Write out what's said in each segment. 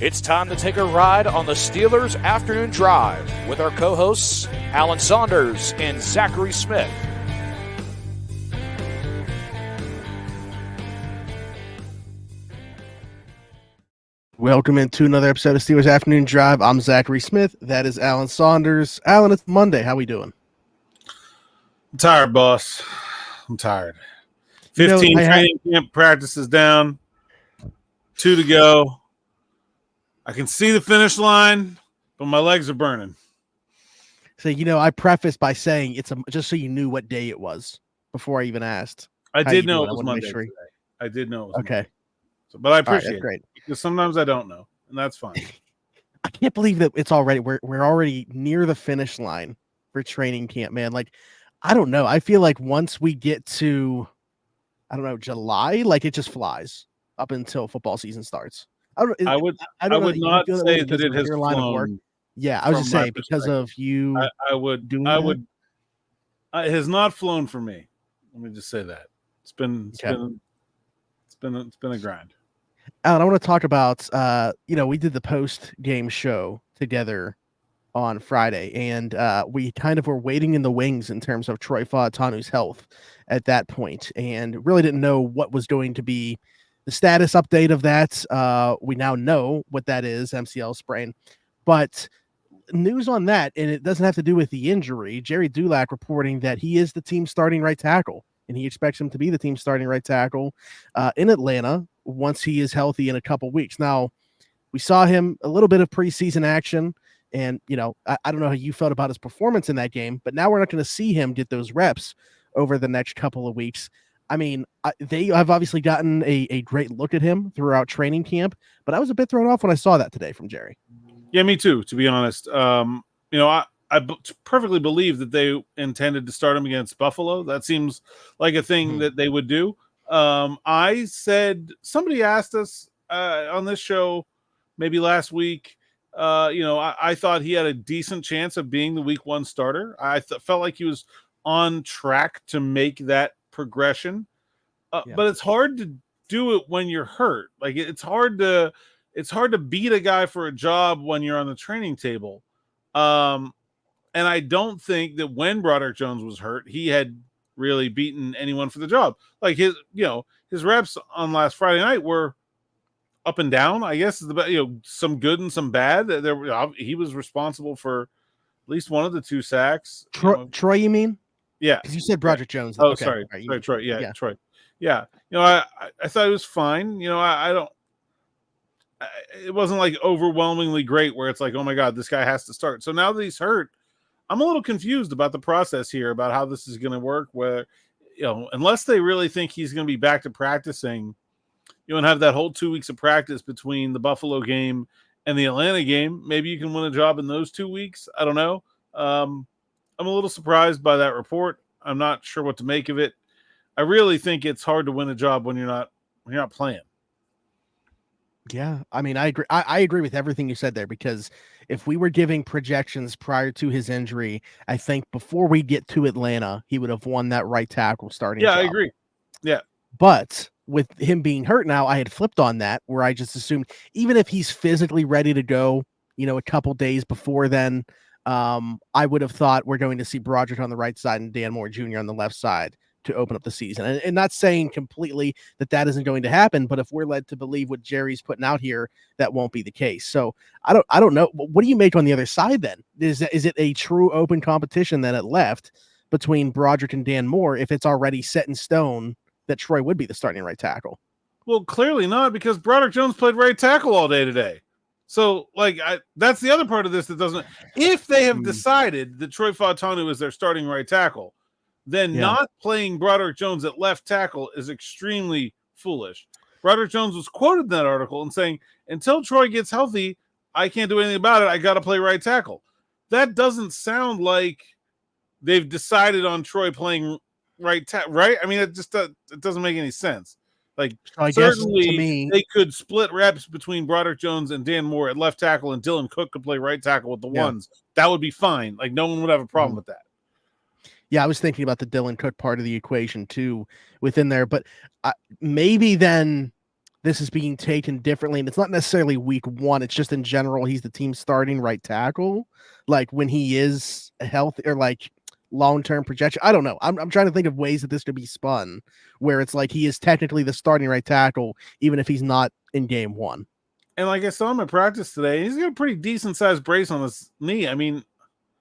It's time to take a ride on the Steelers Afternoon Drive with our co-hosts, Alan Saunders and Zachary Smith. Welcome into another episode of Steelers Afternoon Drive. I'm Zachary Smith. That is Alan Saunders. Alan, it's Monday. How we doing? I'm tired, boss. I'm tired. 15 training camp practices down. 2 to go. I can see the finish line, but my legs are burning. So, I prefaced by saying it's just so you knew what day it was before I even asked. I did know it was Monday today. I did know it was okay. Monday. So, but I appreciate it. Great. Because sometimes I don't know, and that's fine. I can't believe that it's already we're already near the finish line for training camp, man. Like, I don't know. I feel like once we get to, July, like it just flies up until football season starts. I would not say that it has flown. Yeah, I was just saying because of you. It has not flown for me. Let me just say that it's been a grind. Alan, I want to talk about we did the post game show together on Friday, and we kind of were waiting in the wings in terms of Troy Fautanu's health at that point, and really didn't know what was going to be the status update of that. We now know what that is, MCL sprain, but news on that, and it doesn't have to do with the injury. Jerry Dulac reporting that he is the team's starting right tackle, and he expects him to be the team's starting right tackle in Atlanta once he is healthy in a couple weeks. Now, we saw him a little bit of preseason action, and, I don't know how you felt about his performance in that game, but now we're not going to see him get those reps over the next couple of weeks. I mean, they have obviously gotten a great look at him throughout training camp, but I was a bit thrown off when I saw that today from Jerry. Yeah, me too, to be honest. I perfectly believe that they intended to start him against Buffalo. That seems like a thing that they would do. I said, somebody asked us on this show maybe last week, I thought he had a decent chance of being the week 1 starter. I felt like he was on track to make that progression. But it's hard to do it when you're hurt. Like it's hard to beat a guy for a job when you're on the training table. And I don't think that when Broderick Jones was hurt, he had really beaten anyone for the job. Like his reps on last Friday night were up and down, I guess, is the some good and some bad. He was responsible for at least one of the 2 sacks. Troy, you mean? Yeah, because you said Broderick Jones. Oh, okay. Sorry, Troy. Yeah, Troy. Yeah, I thought it was fine. I don't. It wasn't like overwhelmingly great where it's like, oh my God, this guy has to start. So now that he's hurt, I'm a little confused about the process here, about how this is going to work. Where, unless they really think he's going to be back to practicing, and have that whole 2 weeks of practice between the Buffalo game and the Atlanta game, maybe you can win a job in those 2 weeks. I don't know. I'm a little surprised by that report. I'm not sure what to make of it. I really think it's hard to win a job when you're not playing. Yeah, I mean, I agree. I agree with everything you said there, because if we were giving projections prior to his injury, I think before we get to Atlanta, he would have won that right tackle starting job. I agree. Yeah. But with him being hurt now, I had flipped on that, where I just assumed even if he's physically ready to go, a couple days before then, I would have thought we're going to see Broderick on the right side and Dan Moore Jr. on the left side to open up the season. And not saying completely that isn't going to happen, but if we're led to believe what Jerry's putting out here, that won't be the case. So I don't know. What do you make on the other side then? Is it a true open competition then at left between Broderick and Dan Moore if it's already set in stone that Troy would be the starting right tackle? Well, clearly not, because Broderick Jones played right tackle all day today. So, that's the other part of this that doesn't. If they have decided that Troy Fautanu is their starting right tackle, then not playing Broderick Jones at left tackle is extremely foolish. Broderick Jones was quoted in that article and saying, until Troy gets healthy, I can't do anything about it. I got to play right tackle. That doesn't sound like they've decided on Troy playing right. I mean, it doesn't make any sense. Like, certainly they could split reps between Broderick Jones and Dan Moore at left tackle, and Dylan Cook could play right tackle with the ones. That would be fine. Like, no one would have a problem with that. Yeah, I was thinking about the Dylan Cook part of the equation too within there, but maybe then this is being taken differently, and it's not necessarily week one. It's just in general, he's the team's starting right tackle. Like when he is healthy or like long-term projection. I don't know. I'm trying to think of ways that this could be spun where it's like he is technically the starting right tackle, even if he's not in game one. And like I saw him at practice today, he's got a pretty decent sized brace on his knee. I mean,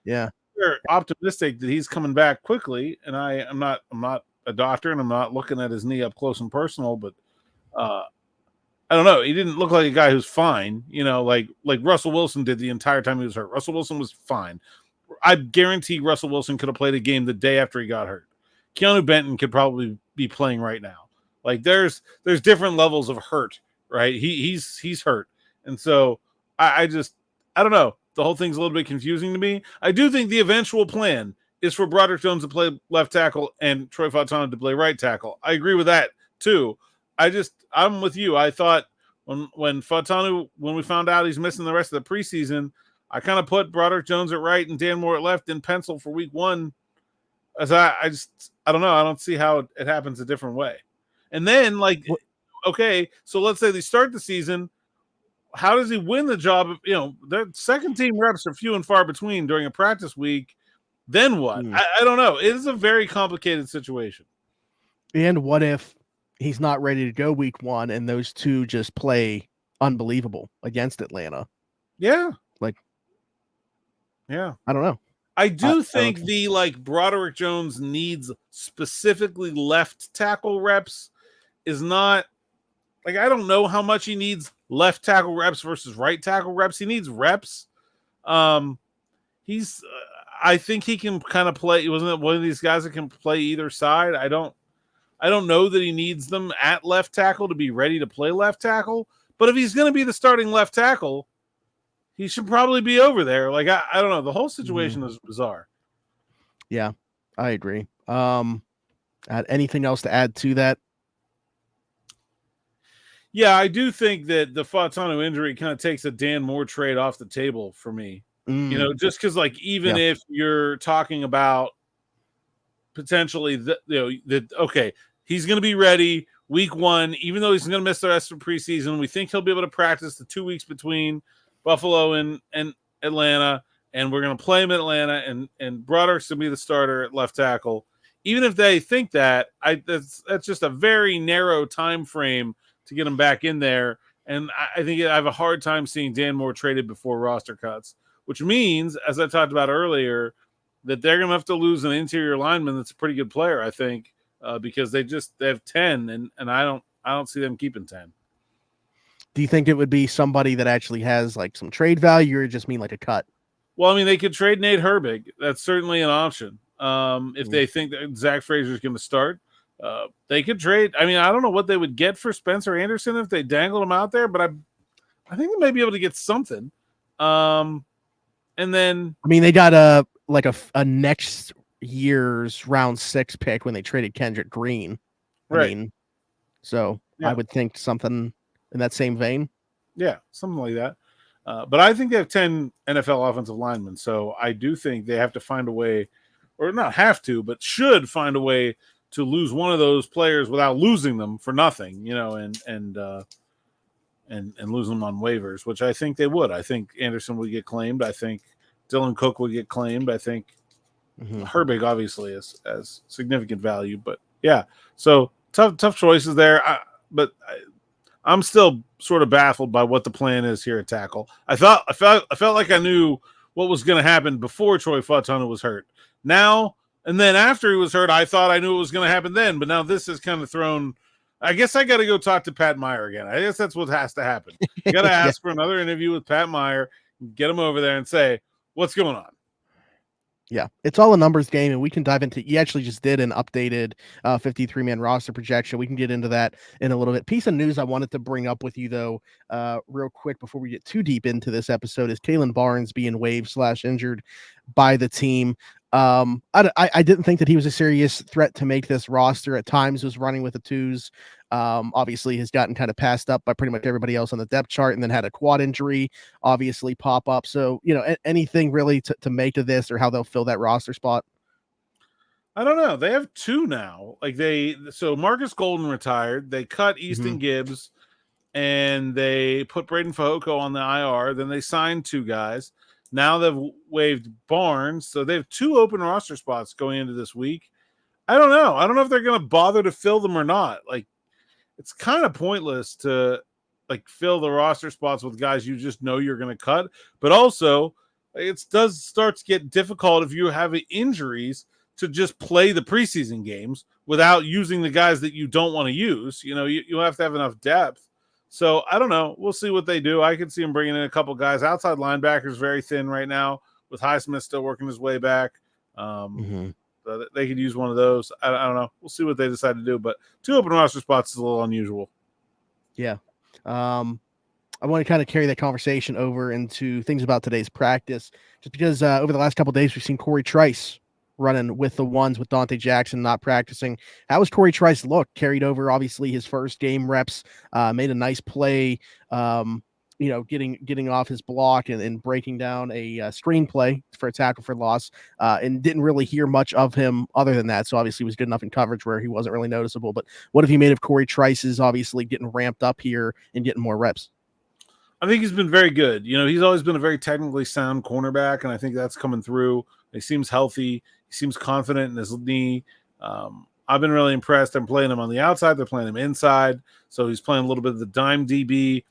yeah, we're optimistic that he's coming back quickly. And I'm not a doctor, and I'm not looking at his knee up close and personal, but I don't know. He didn't look like a guy who's fine, like Russell Wilson did the entire time he was hurt. Russell Wilson was fine. I guarantee Russell Wilson could have played a game the day after he got hurt. Keanu Benton could probably be playing right now. Like there's different levels of hurt, right? He's hurt. And so I don't know. The whole thing's a little bit confusing to me. I do think the eventual plan is for Broderick Jones to play left tackle and Troy Fautanu to play right tackle. I agree with that too. I'm with you. I thought when Fautanu, when we found out he's missing the rest of the preseason, I kind of put Broderick Jones at right and Dan Moore at left in pencil for week one. As I don't know. I don't see how it happens a different way. And then okay, so let's say they start the season. How does he win the job? Their second team reps are few and far between during a practice week. Then what? I don't know. It is a very complicated situation. And what if he's not ready to go week one and those two just play unbelievable against Atlanta? Yeah. I don't know. I do think Broderick Jones needs specifically left tackle reps is not I don't know how much he needs left tackle reps versus right tackle reps. He needs reps. I think he can kind of play. Wasn't it one of these guys that can play either side? I don't know that he needs them at left tackle to be ready to play left tackle. But if he's going to be the starting left tackle, he should probably be over there. I don't know. The whole situation is bizarre. Yeah, I agree. Anything else to add to that? Yeah, I do think that the Fautanu injury kind of takes a Dan Moore trade off the table for me. Just because even if you're talking about potentially okay, he's going to be ready week one, even though he's going to miss the rest of preseason. We think he'll be able to practice the 2 weeks between Buffalo and Atlanta, and we're going to play him in Atlanta, and Broderick's going to be the starter at left tackle. Even if they think that, that's just a very narrow time frame to get him back in there. And I think I have a hard time seeing Dan Moore traded before roster cuts, which means, as I talked about earlier, that they're going to have to lose an interior lineman that's a pretty good player, I think, because they have 10, and I don't see them keeping 10. Do you think it would be somebody that actually has some trade value, or just mean a cut? Well, I mean, they could trade Nate Herbig. That's certainly an option. If they think that Zach Frazier is going to start, they could trade. I mean, I don't know what they would get for Spencer Anderson if they dangled him out there, but I think they may be able to get something. And then, I mean, they got a next year's round 6 pick when they traded Kendrick Green. Right. I mean, so I would think something in that same vein. Yeah, something like that. But I think they have 10 NFL offensive linemen, so I do think they have to find a way, or not have to, but should find a way to lose one of those players without losing them for nothing, and losing them on waivers, which I think they would. I think Anderson would get claimed. I think Dylan Cook would get claimed. I think Herbig obviously has significant value, but yeah, so tough choices there. But I'm still sort of baffled by what the plan is here at tackle. I felt like I knew what was going to happen before Troy Fautanu was hurt. Now, and then after he was hurt, I thought I knew what was going to happen then. But now this is kind of thrown. I guess I got to go talk to Pat Meyer again. I guess that's what has to happen. You got to ask for another interview with Pat Meyer, get him over there and say, what's going on? Yeah, it's all a numbers game, and we can dive into. You actually just did an updated 53-man roster projection. We can get into that in a little bit. Piece of news I wanted to bring up with you, though, real quick before we get too deep into this episode, is Kalen Barnes being waived/injured by the team. I didn't think that he was a serious threat to make this roster. At times was running with the twos. Obviously has gotten kind of passed up by pretty much everybody else on the depth chart, and then had a quad injury obviously pop up. So, anything really to make of this, or how they'll fill that roster spot? I don't know. They have two now. So Marcus Golden retired. They cut Easton Gibbs. and they put Braden Fehoko on the IR. Then they signed 2 guys. Now they've waived Barnes, so they have 2 open roster spots going into this week. I don't know. I don't know if they're going to bother to fill them or not. Like, it's kind of pointless to like fill the roster spots with guys you just know you're going to cut. But also, it does start to get difficult if you have injuries to just play the preseason games without using the guys that you don't want to use. You know, you have to have enough depth. So I don't know. We'll see what they do. I could see them bringing in a couple guys. Outside linebackers very thin right now with Highsmith still working his way back. So they could use one of those. I don't know. We'll see what they decide to do. But 2 open roster spots is a little unusual. Yeah. I want to kind of carry that conversation over into things about today's practice, just because over the last couple of days, we've seen Corey Trice running with the ones with Dante Jackson not practicing. How was Corey Trice look? Carried over, obviously, his first game reps, made a nice play, getting off his block and breaking down a screenplay for a tackle for loss, and didn't really hear much of him other than that. So obviously he was good enough in coverage where he wasn't really noticeable. But what have you made of Corey Trice's obviously getting ramped up here and getting more reps? I think he's been very good. You know, he's always been a very technically sound cornerback, and I think that's coming through. He seems healthy. He seems confident in his knee. I've been really impressed. I'm playing him on the outside. They're playing him inside. So he's playing a little bit of the dime DB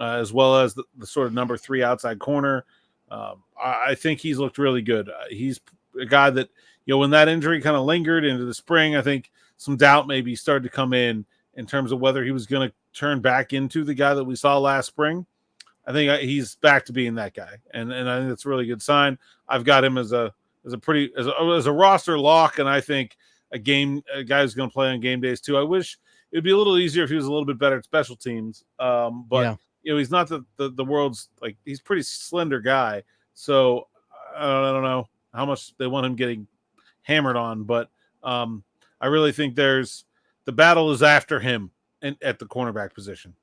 as well as the sort of number 3 outside corner. I think he's looked really good. He's a guy that, you know, when that injury kind of lingered into the spring, I think some doubt maybe started to come in terms of whether he was going to turn back into the guy that we saw last spring. I think he's back to being that guy, and I think that's a really good sign. I've got him as a roster lock, and I think a guy who's going to play on game days too. I wish it'd be a little easier if he was a little bit better at special teams, but yeah. You know, he's not the world's, like, he's a pretty slender guy, so I don't know how much they want him getting hammered on, but I really think the battle is after him at the cornerback position.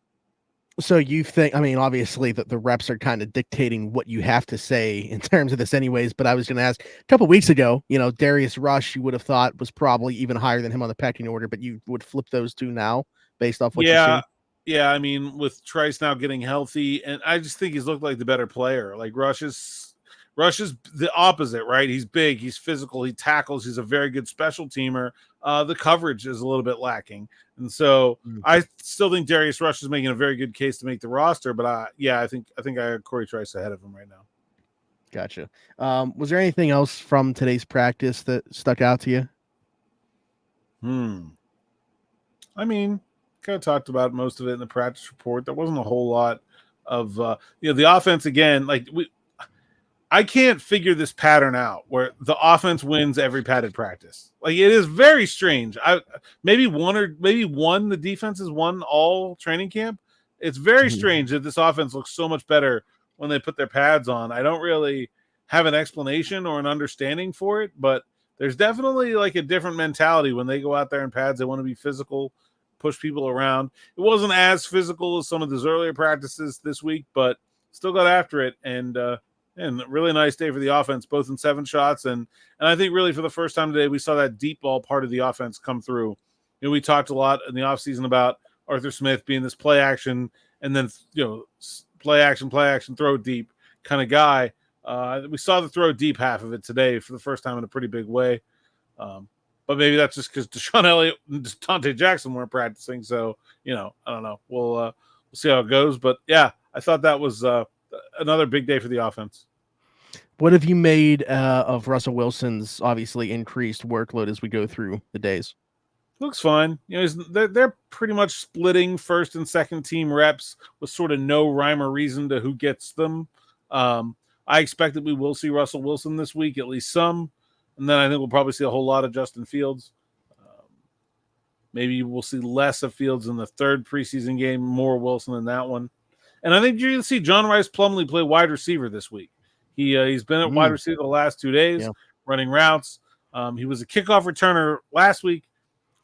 So you think, I mean, obviously that the reps are kind of dictating what you have to say in terms of this anyways, but I was going to ask, a couple of weeks ago, you know, Darius Rush, you would have thought was probably even higher than him on the pecking order, but you would flip those 2 now based off what you see. Yeah, I mean, with Trice now getting healthy, and I just think he's looked like the better player. Like Rush is the opposite, right? He's big, he's physical, he tackles, he's a very good special teamer. The coverage is a little bit lacking, and so I still think Darius Rush is making a very good case to make the roster. But I think I have Corey Trice ahead of him right now. Gotcha. Was there anything else from today's practice that stuck out to you? I mean, kind of talked about most of it in the practice report. There wasn't a whole lot of the offense again. Like I can't figure this pattern out where the offense wins every padded practice. Like, it is very strange. Maybe one the defense has won all training camp. It's very strange that this offense looks so much better when they put their pads on. I don't really have an explanation or an understanding for it, but there's definitely like a different mentality when they go out there in pads. They want to be physical, push people around. It wasn't as physical as some of those earlier practices this week, but still got after it. And really nice day for the offense, both in 7 shots. And I think really for the first time today, we saw that deep ball part of the offense come through. You know, we talked a lot in the offseason about Arthur Smith being this play action and then, you know, play action, throw deep kind of guy. We saw the throw deep half of it today for the first time in a pretty big way. But maybe that's just because Deshaun Elliott and Dante Jackson weren't practicing. So, you know, I don't know. We'll see how it goes. But, yeah, I thought that was another big day for the offense. What have you made of Russell Wilson's obviously increased workload as we go through the days? Looks fine. You know, they're pretty much splitting first and second team reps with sort of no rhyme or reason to who gets them. I expect that we will see Russell Wilson this week, at least some. And then I think we'll probably see a whole lot of Justin Fields. Maybe we'll see less of Fields in the 3rd preseason game, more Wilson in that one. And I think you're going to see John Rice Plumlee play wide receiver this week. He's been at wide receiver the last 2 days, running routes. He was a kickoff returner last week.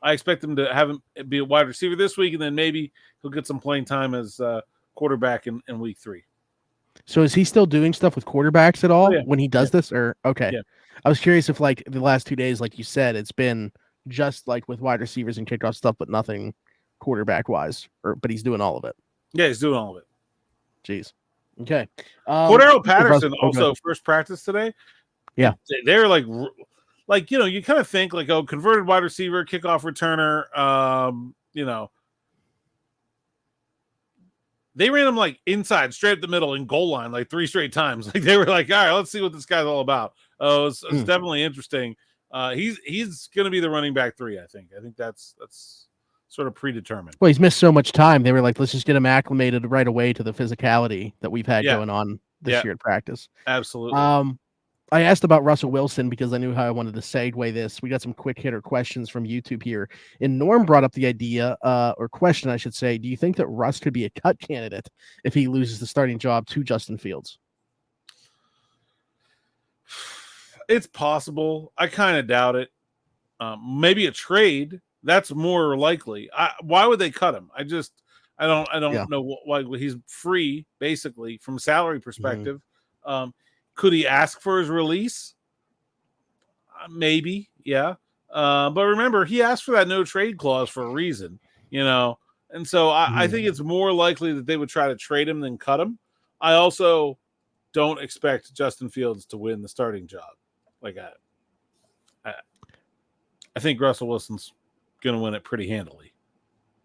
I expect him to have him be a wide receiver this week, and then maybe he'll get some playing time as quarterback in week 3. So is he still doing stuff with quarterbacks at all when he does this? Or okay. Yeah. I was curious if, like, the last 2 days, like you said, it's been just like with wide receivers and kickoff stuff, but nothing quarterback wise, but he's doing all of it. Yeah, he's doing all of it. Jeez. Okay. Cordero Patterson also first practice today. Yeah, they're like you kind of think like, oh, converted wide receiver, kickoff returner. They ran him like inside, straight up the middle, in goal line like 3 straight times. Like they were like, all right, let's see what this guy's all about. Oh, it's definitely interesting. He's going to be the running back 3. I think that's sort of predetermined. Well, he's missed so much time. They were like, let's just get him acclimated right away to the physicality that we've had going on this year at practice. Absolutely. I asked about Russell Wilson because I knew how I wanted to segue this. We got some quick hitter questions from YouTube here. And Norm brought up the idea, or question, I should say, do you think that Russ could be a cut candidate if he loses the starting job to Justin Fields? It's possible. I kind of doubt it. Maybe a trade. That's more likely. Why would they cut him? I don't know why. He's free, basically, from a salary perspective. Could he ask for his release? Maybe, yeah. But remember, he asked for that no trade clause for a reason, And so I think it's more likely that they would try to trade him than cut him. I also don't expect Justin Fields to win the starting job. Like I think Russell Wilson's going to win it pretty handily.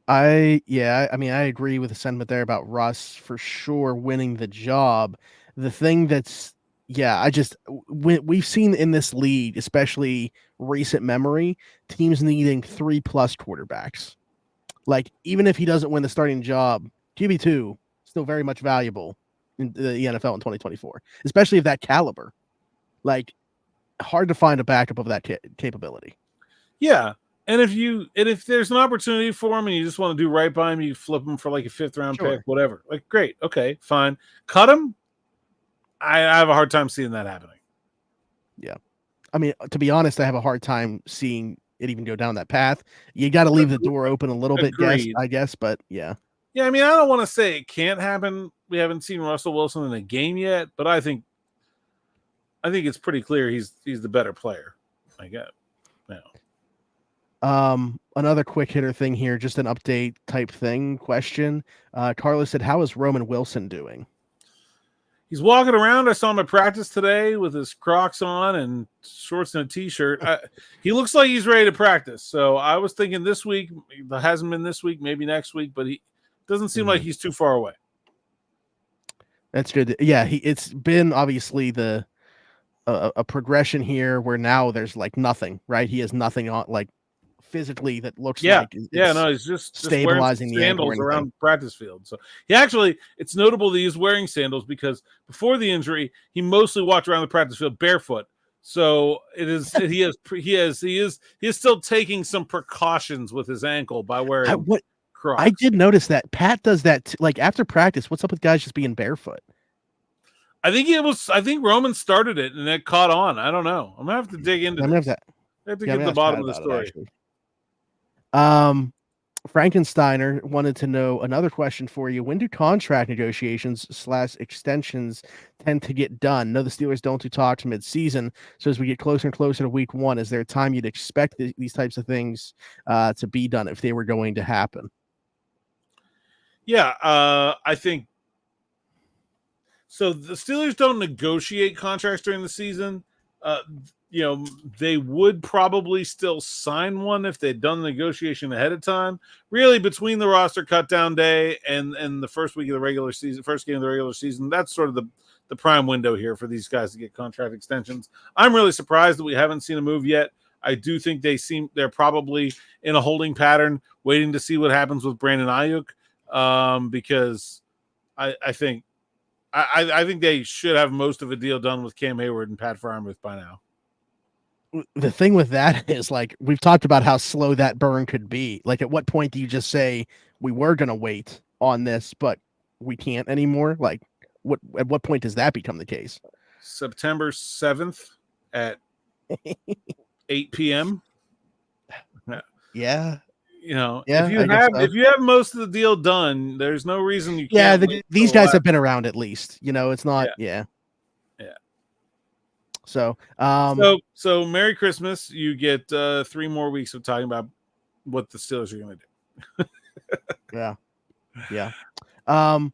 I agree with the sentiment there about Russ for sure winning the job. The thing that's we've seen in this league, especially recent memory, teams needing 3+ quarterbacks. Like, even if he doesn't win the starting job, QB2 still very much valuable in the NFL in 2024, especially of that caliber. Like, hard to find a backup of that capability. Yeah. And if there's an opportunity for him and you just want to do right by him, you flip him for like a 5th round pick, whatever. Like, great. Okay, fine. Cut him. I have a hard time seeing that happening. Yeah. I mean, to be honest, I have a hard time seeing it even go down that path. You got to leave the door open a little bit, I guess, but yeah. Yeah, I mean, I don't want to say it can't happen. We haven't seen Russell Wilson in a game yet, but I think it's pretty clear he's the better player. I guess. Yeah. Another quick hitter thing here, just an update type thing question. Carlos said, how is Roman Wilson doing? He's walking around. I saw him at practice today with his Crocs on and shorts and a T-shirt. He looks like he's ready to practice. So I was thinking this week. It hasn't been this week, maybe next week, but he doesn't seem like he's too far away. That's good. Yeah, it's been obviously a progression here where now there's like nothing, right? He has nothing on like physically that looks like he's just stabilizing the sandals around practice field. So it's notable that he's wearing sandals because before the injury he mostly walked around the practice field barefoot. So he is still taking some precautions with his ankle by wearing Crocs. I did notice that Pat does that like after practice. What's up with guys just being barefoot? I think Roman started it and it caught on. I don't know. I'm gonna have to dig into this. I have to get to the bottom of the story. Frankensteiner wanted to know another question for you. When do contract negotiations / extensions tend to get done? No, the Steelers don't do talks mid-season. So as we get closer and closer to week 1, is there a time you'd expect these types of things to be done if they were going to happen? Yeah, I think so. The Steelers don't negotiate contracts during the season. They would probably still sign one if they'd done the negotiation ahead of time. Really, between the roster cut down day and the first week of the regular season, first game of the regular season, that's sort of the prime window here for these guys to get contract extensions. I'm really surprised that we haven't seen a move yet. I do think they're probably in a holding pattern, waiting to see what happens with Brandon Ayuk, because I think they should have most of a deal done with Cam Heyward and Pat Freiermuth by now. The thing with that is, like, we've talked about how slow that burn could be. Like, at what point do you just say we were going to wait on this, but we can't anymore? Like, at what point does that become the case? September 7th at 8 p.m. Yeah. If you have most of the deal done, there's no reason you can't. Yeah, these guys have been around at least. It's not. Yeah. So Merry Christmas. You get 3 more weeks of talking about what the Steelers are going to do. Yeah. Alan,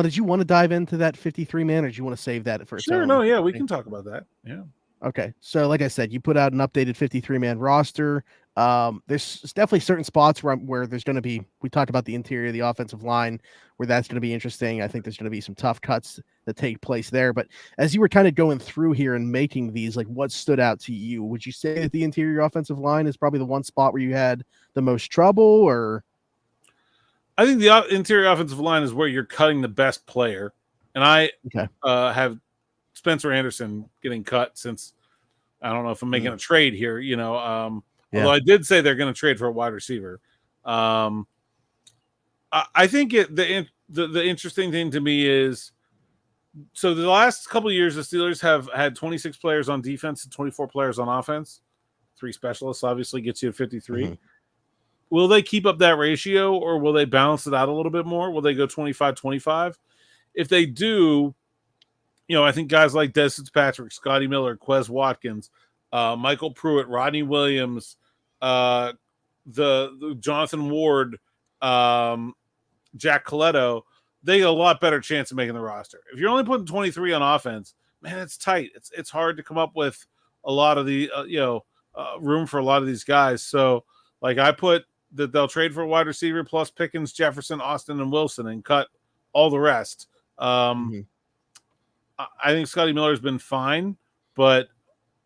did you want to dive into that 53 man, or did you want to save that for its Sure. own? No. Yeah, we can talk about that. Yeah. Okay, so like I said, you put out an updated 53 man roster. There's definitely certain spots where there's going to be. We talked about the interior, the offensive line, where that's going to be interesting. I think there's going to be some tough cuts that take place there. But as you were kind of going through here and making these, like, what stood out to you? Would you say that the interior offensive line is probably the one spot where you had the most trouble, or? I think the interior offensive line is where you're cutting the best player, and I have Spencer Anderson getting cut since I don't know if I'm making a trade here, although I did say they're going to trade for a wide receiver. I think the interesting thing to me is, so the last couple of years, the Steelers have had 26 players on defense and 24 players on offense. 3 specialists obviously gets you to 53. Mm-hmm. Will they keep up that ratio, or will they balance it out a little bit more? Will they go 25-25? If they do, I think guys like Des Fitzpatrick, Scotty Miller, Quez Watkins, Michael Pruitt, Rodney Williams, the Jonathan Ward, Jack Coletto, they get a lot better chance of making the roster. If you're only putting 23 on offense, man, it's tight. It's hard to come up with a lot of the room for a lot of these guys. So, like, I put that they'll trade for a wide receiver plus Pickens, Jefferson, Austin, and Wilson, and cut all the rest. I think Scotty Miller's been fine, but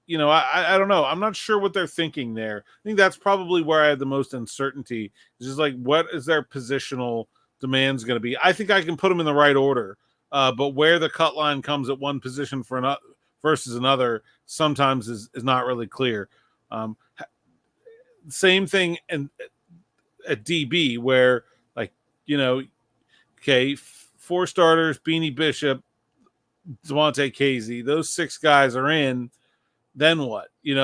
I don't know. I'm not sure what they're thinking there. I think that's probably where I had the most uncertainty. It's just like, what is their positional demands going to be? I think I can put them in the right order, but where the cut line comes at one position for versus another sometimes is not really clear. Same thing at DB, where, like, 4 starters, Beanie Bishop, Devontae Casey, those 6 guys are in. Then what? You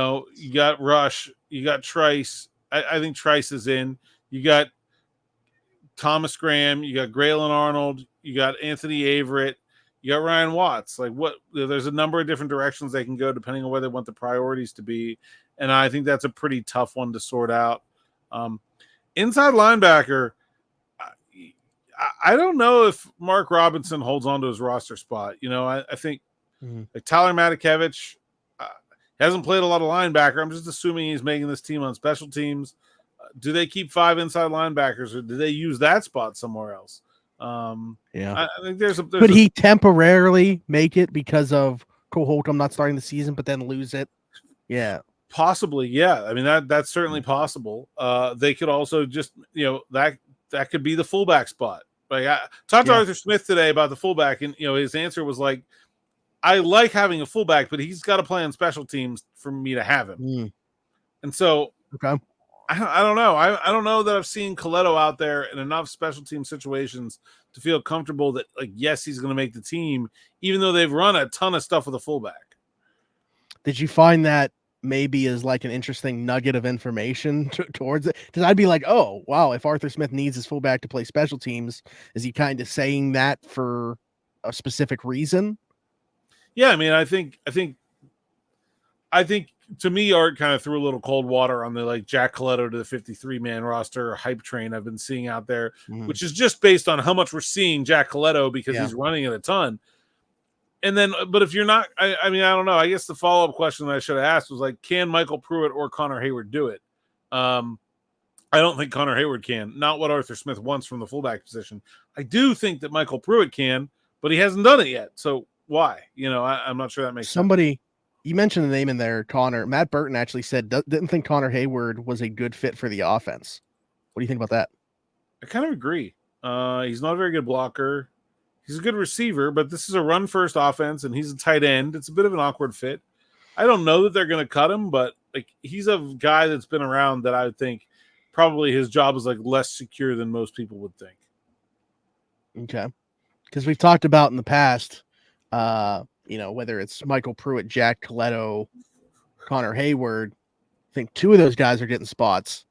got Rush, you got Trice. I think Trice is in. You got Thomas Graham, you got Graylin Arnold, you got Anthony Averett, you got Ryan Watts. Like, what? There's a number of different directions they can go depending on where they want the priorities to be, and I think that's a pretty tough one to sort out. Inside linebacker, I don't know if Mark Robinson holds on to his roster spot. I think like Tyler Matakevich hasn't played a lot of linebacker. I'm just assuming he's making this team on special teams. Do they keep 5 inside linebackers, or do they use that spot somewhere else? I think there's Could he temporarily make it because of Cole Holcomb not starting the season, but then lose it? Yeah. Possibly, yeah. I mean, that's certainly possible. They could also just, that could be the fullback spot. Like, I talked to Arthur Smith today about the fullback, and his answer was like, I like having a fullback, but he's got to play on special teams for me to have him. And so, okay, I don't know. I don't know that I've seen Coletto out there in enough special team situations to feel comfortable that, like, yes, he's going to make the team, even though they've run a ton of stuff with a fullback. Did you find that maybe is like an interesting nugget of information towards it? Because I'd be like, oh, wow, if Arthur Smith needs his fullback to play special teams, is he kind of saying that for a specific reason? Yeah, I mean, I think to me, Art kind of threw a little cold water on the, like, Jack Coletto to the 53-man roster hype train I've been seeing out there, which is just based on how much we're seeing Jack Coletto because he's running it a ton. And then, but if you're not, I mean, I don't know. I guess the follow-up question that I should have asked was, like, can Michael Pruitt or Connor Heyward do it? I don't think Connor Heyward can. Not what Arthur Smith wants from the fullback position. I do think that Michael Pruitt can, but he hasn't done it yet. So why? I'm not sure that makes sense. You mentioned the name in there, Connor. Matt Burton actually said didn't think Connor Heyward was a good fit for the offense. What do you think about that? I kind of agree. He's not a very good blocker. He's a good receiver, but this is a run-first offense, and he's a tight end. It's a bit of an awkward fit. I don't know that they're going to cut him, but, like, he's a guy that's been around that I would think probably his job is, like, less secure than most people would think. Okay. Because we've talked about in the past, whether it's Michael Pruitt, Jack Coletto, Connor Heyward, I think 2 of those guys are getting spots.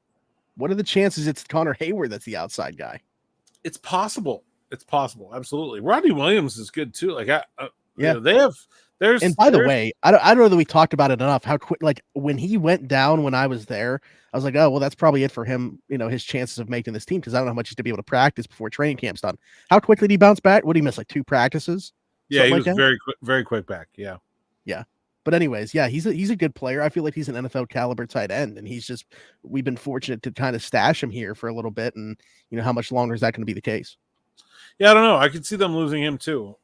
What are the chances it's Connor Heyward that's the outside guy? It's possible. It's possible. Absolutely. Rodney Williams is good too. Like, they And by the way, I don't know that we talked about it enough. How quick, like when he went down when I was there, I was like, oh well, that's probably it for him. His chances of making this team, because I don't know how much he's to be able to practice before training camp's done. How quickly did he bounce back? What did he miss? Like 2 practices? Yeah, he was very quick back. Yeah. But anyways, yeah, he's a good player. I feel like he's an NFL caliber tight end, and we've been fortunate to kind of stash him here for a little bit. And how much longer is that going to be the case? Yeah, I don't know. I could see them losing him too.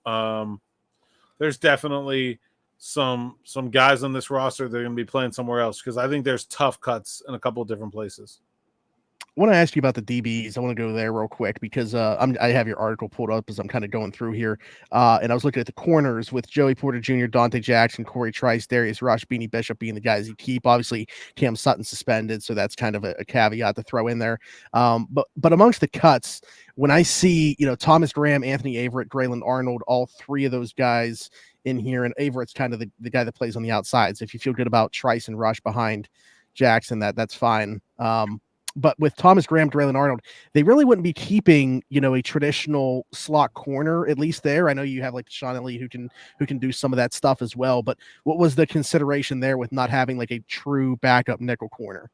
There's definitely some guys on this roster that are going to be playing somewhere else, because I think there's tough cuts in a couple of different places. I want to ask you about the DBs. I want to go there real quick because I have your article pulled up as I'm kind of going through here. And I was looking at the corners with Joey Porter Jr., Dante Jackson, Corey Trice, Darius Rush, Beanie Bishop being the guys you keep. Obviously, Cam Sutton suspended, so that's kind of a caveat to throw in there. But amongst the cuts, when I see, Thomas Graham, Anthony Averett, Grayland Arnold, all 3 of those guys in here, and Averett's kind of the guy that plays on the outside. So if you feel good about Trice and Rush behind Jackson, that's fine. But with Thomas Graham, Grayland Arnold, they really wouldn't be keeping, a traditional slot corner, at least there. I know you have like Sean Elliott who can do some of that stuff as well. But what was the consideration there with not having like a true backup nickel corner?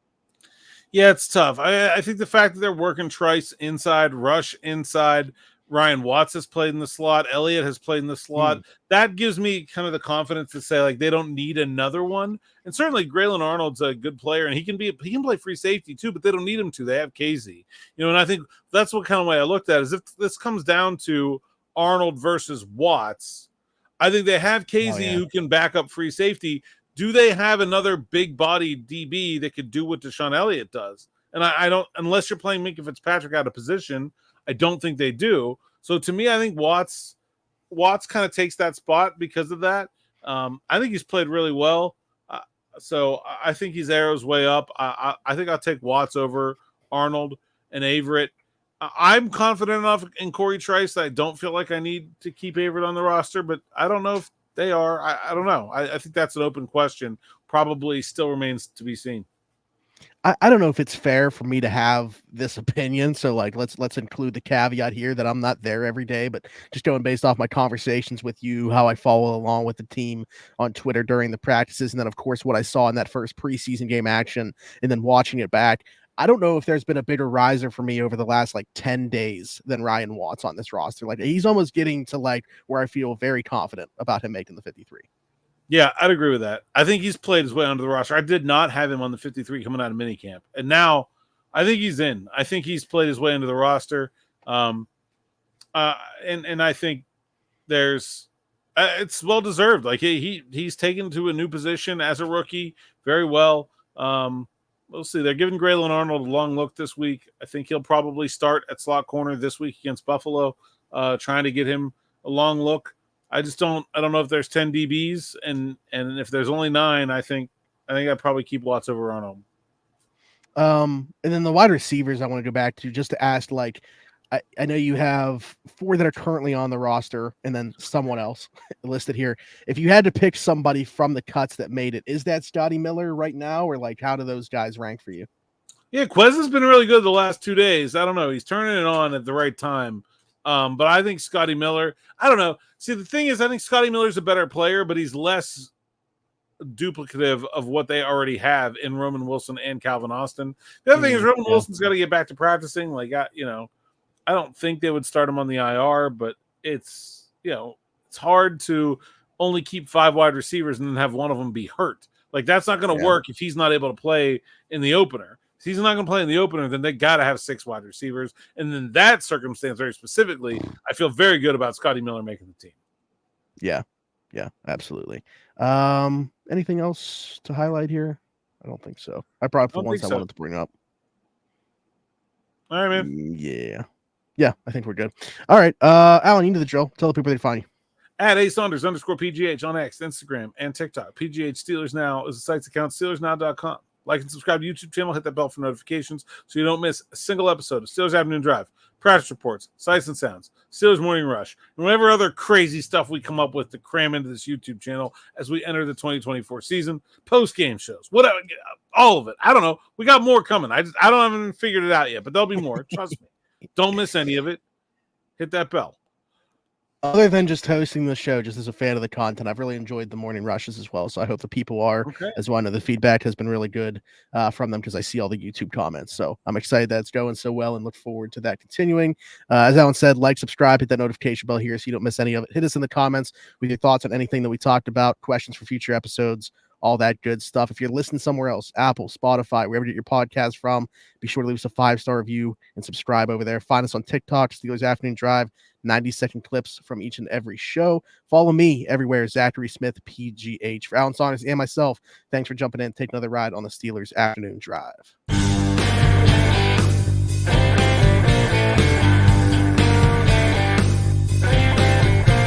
Yeah, it's tough. I think the fact that they're working Trice inside, Rush inside, Ryan Watts has played in the slot, Elliott has played in the slot. That gives me kind of the confidence to say like they don't need another one. And certainly Grayland Arnold's a good player, and he can play free safety too, but they don't need him to. They have KZ. And I think that's what kind of way I looked at it, is if this comes down to Arnold versus Watts, I think they have KZ who can back up free safety. Do they have another big body DB that could do what Deshaun Elliott does? And I don't, unless you're playing Minkah Fitzpatrick out of position, I don't think they do. So to me, I think Watts kind of takes that spot because of that. I think he's played really well. So I think he's arrows way up. I think I'll take Watts over Arnold and Averett. I'm confident enough in Corey Trice that I don't feel like I need to keep Averett on the roster, but I don't know if they are. I don't know. I think that's an open question. Probably still remains to be seen. I don't know if it's fair for me to have this opinion. So like, let's include the caveat here that I'm not there every day, but just going based off my conversations with you, how I follow along with the team on Twitter during the practices. And then of course, what I saw in that first preseason game action and then watching it back, I don't know if there's been a bigger riser for me over the last like 10 days than Ryan Watts on this roster. Like he's almost getting to like where I feel very confident about him making the 53. Yeah, I'd agree with that. I think he's played his way onto the roster. I did not have him on the 53 coming out of minicamp. And now I think he's in. I think he's played his way into the roster. And I think there's it's well deserved. Like he's taken to a new position as a rookie very well. We'll see. They're giving Grayland Arnold a long look this week. I think he'll probably start at slot corner this week against Buffalo, trying to get him a long look. I don't know if there's 10 DBs, and if there's only 9, I think I'd probably keep Watts over Arnold. And then the wide receivers I want to go back to just to ask, like, I know you have 4 that are currently on the roster and then someone else listed here. If you had to pick somebody from the cuts that made it, is that Scotty Miller right now, or like how do those guys rank for you? Yeah, Quez has been really good the last 2 days. I don't know. He's turning it on at the right time. But I think Scotty Miller, I don't know. See, the thing is, I think Scotty Miller's a better player, but he's less duplicative of what they already have in Roman Wilson and Calvin Austin. The other thing is Roman Wilson's got to get back to practicing. Like, I don't think they would start him on the IR, but it's hard to only keep 5 wide receivers and then have one of them be hurt. Like, that's not going to work if he's not able to play in the opener. If he's not going to play in the opener, then they got to have 6 wide receivers. And in that circumstance, very specifically, I feel very good about Scotty Miller making the team. Yeah, absolutely. Anything else to highlight here? I don't think so. I brought up the ones I wanted to bring up. All right, man. Yeah, I think we're good. All right, Alan, you know the drill. Tell the people where they find you. At @Saunders_PGH on X, Instagram, and TikTok. PGH Steelers Now is the site's account, SteelersNow.com. Like and subscribe to the YouTube channel. Hit that bell for notifications so you don't miss a single episode of Steelers Afternoon Drive, practice reports, sights and sounds, Steelers Morning Rush, and whatever other crazy stuff we come up with to cram into this YouTube channel as we enter the 2024 season. Post-game shows, whatever, all of it. I don't know. We got more coming. I don't even figured it out yet, but there'll be more. Trust me. Don't miss any of it. Hit that bell. Other than just hosting the show, just as a fan of the content, I've really enjoyed the morning rushes as well. So I hope the people are Okay. as well. I know the feedback has been really good from them because I see all the YouTube comments. So I'm excited that it's going so well and look forward to that continuing. As Alan said, like, subscribe, hit that notification bell here so you don't miss any of it. Hit us in the comments with your thoughts on anything that we talked about, questions for future episodes, all that good stuff. If you're listening somewhere else, Apple, Spotify, wherever you get your podcast from, be sure to leave us a 5-star review and subscribe over there. Find us on TikTok, Steelers Afternoon Drive. 90-second clips from each and every show. Follow me everywhere, Zachary Smith, PGH. For Alan Saunders and myself, thanks for jumping in. Take another ride on the Steelers Afternoon Drive.